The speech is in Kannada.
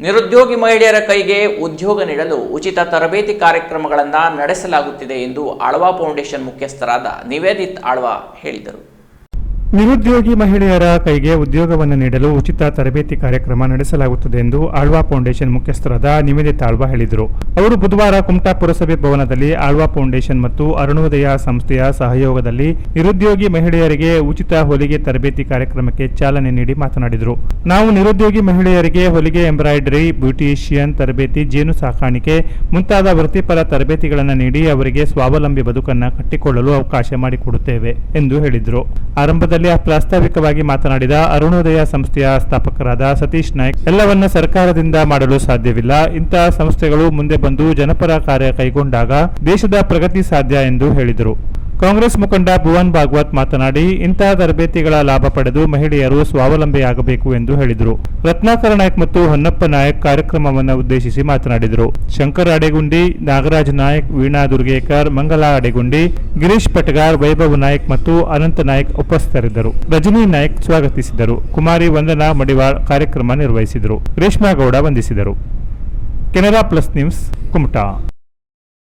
ನಿರುದ್ಯೋಗಿ ಮಹಿಳೆಯರ ಕೈಗೆ ಉದ್ಯೋಗ ನೀಡಲು ಉಚಿತ ತರಬೇತಿ ಕಾರ್ಯಕ್ರಮಗಳನ್ನು ನಡೆಸಲಾಗುತ್ತಿದೆ ಎಂದು ಆಳ್ವಾ ಫೌಂಡೇಶನ್ ಮುಖ್ಯಸ್ಥರಾದ ನಿವೇದಿತ್ ಆಳ್ವಾ ಹೇಳಿದರು. ನಿರುದ್ಯೋಗಿ ಮಹಿಳೆಯರ ಕೈಗೆ ಉದ್ಯೋಗವನ್ನು ನೀಡಲು ಉಚಿತ ತರಬೇತಿ ಕಾರ್ಯಕ್ರಮ ನಡೆಸಲಾಗುತ್ತದೆ ಎಂದು ಆಳ್ವಾ ಫೌಂಡೇಶನ್ ಮುಖ್ಯಸ್ಥರಾದ ನಿವೇದಿತ್ ಆಳ್ವಾ ಹೇಳಿದರು. ಅವರು ಬುಧವಾರ ಕುಮಟಾ ಪುರಸಭೆ ಭವನದಲ್ಲಿ ಆಳ್ವಾ ಫೌಂಡೇಶನ್ ಮತ್ತು ಅರುಣೋದಯ ಸಂಸ್ಥೆಯ ಸಹಯೋಗದಲ್ಲಿ ನಿರುದ್ಯೋಗಿ ಮಹಿಳೆಯರಿಗೆ ಉಚಿತ ಹೊಲಿಗೆ ತರಬೇತಿ ಕಾರ್ಯಕ್ರಮಕ್ಕೆ ಚಾಲನೆ ನೀಡಿ ಮಾತನಾಡಿದರು. ನಾವು ನಿರುದ್ಯೋಗಿ ಮಹಿಳೆಯರಿಗೆ ಹೊಲಿಗೆ, ಎಂಬ್ರಾಯ್ಡರಿ, ಬ್ಯೂಟಿಷಿಯನ್ ತರಬೇತಿ, ಜೇನು ಸಾಕಾಣಿಕೆ ಮುಂತಾದ ವೃತ್ತಿಪರ ತರಬೇತಿಗಳನ್ನು ನೀಡಿ ಅವರಿಗೆ ಸ್ವಾವಲಂಬಿ ಬದುಕನ್ನು ಕಟ್ಟಿಕೊಳ್ಳಲು ಅವಕಾಶ ಮಾಡಿಕೊಡುತ್ತೇವೆ ಎಂದು ಹೇಳಿದರು. ಆರಂಭದಲ್ಲಿ ಪ್ರಾಸ್ತಾವಿಕವಾಗಿ ಮಾತನಾಡಿದ ಅರುಣೋದಯ ಸಂಸ್ಥೆಯ ಸ್ಥಾಪಕರಾದ ಸತೀಶ್ ನಾಯ್ಕ್, ಎಲ್ಲವನ್ನ ಸರ್ಕಾರದಿಂದ ಮಾಡಲು ಸಾಧ್ಯವಿಲ್ಲ. ಇಂತಹ ಸಂಸ್ಥೆಗಳು ಮುಂದೆ ಬಂದು ಜನಪರ ಕಾರ್ಯ ಕೈಗೊಂಡಾಗ ದೇಶದ ಪ್ರಗತಿ ಸಾಧ್ಯ ಎಂದು ಹೇಳಿದರು. ಕಾಂಗ್ರೆಸ್ ಮುಖಂಡ ಭುವನ್ ಭಾಗವತ್ ಮಾತನಾಡಿ, ಇಂತಹ ತರಬೇತಿಗಳ ಲಾಭ ಪಡೆದು ಮಹಿಳೆಯರು ಸ್ವಾವಲಂಬಿಯಾಗಬೇಕು ಎಂದು ಹೇಳಿದರು. ರತ್ನಾಕರ ನಾಯ್ಕ್ ಮತ್ತು ಹೊನ್ನಪ್ಪ ನಾಯ್ಕ್ ಕಾರ್ಯಕ್ರಮವನ್ನು ಉದ್ದೇಶಿಸಿ ಮಾತನಾಡಿದರು. ಶಂಕರ್ ಅಡೆಗುಂಡಿ, ನಾಗರಾಜ್ ನಾಯ್ಕ್, ವೀಣಾ ದುರ್ಗೇಕರ್, ಮಂಗಲಾ ಅಡೆಗುಂಡಿ, ಗಿರೀಶ್ ಪಟಗಾರ್, ವೈಭವ್ ನಾಯ್ಕ್ ಮತ್ತು ಅನಂತ ನಾಯ್ಕ್ ಉಪಸ್ಥಿತರಿದ್ದರು. ರಜನಿ ನಾಯ್ಕ್ ಸ್ವಾಗತಿಸಿದರು. ಕುಮಾರಿ ವಂದನಾ ಮಡಿವಾಳ್ ಕಾರ್ಯಕ್ರಮ ನಿರ್ವಹಿಸಿದರು. ರೇಷ್ಮಾ ಗೌಡ ವಂದಿಸಿದರು. Canara plus news, Kumta.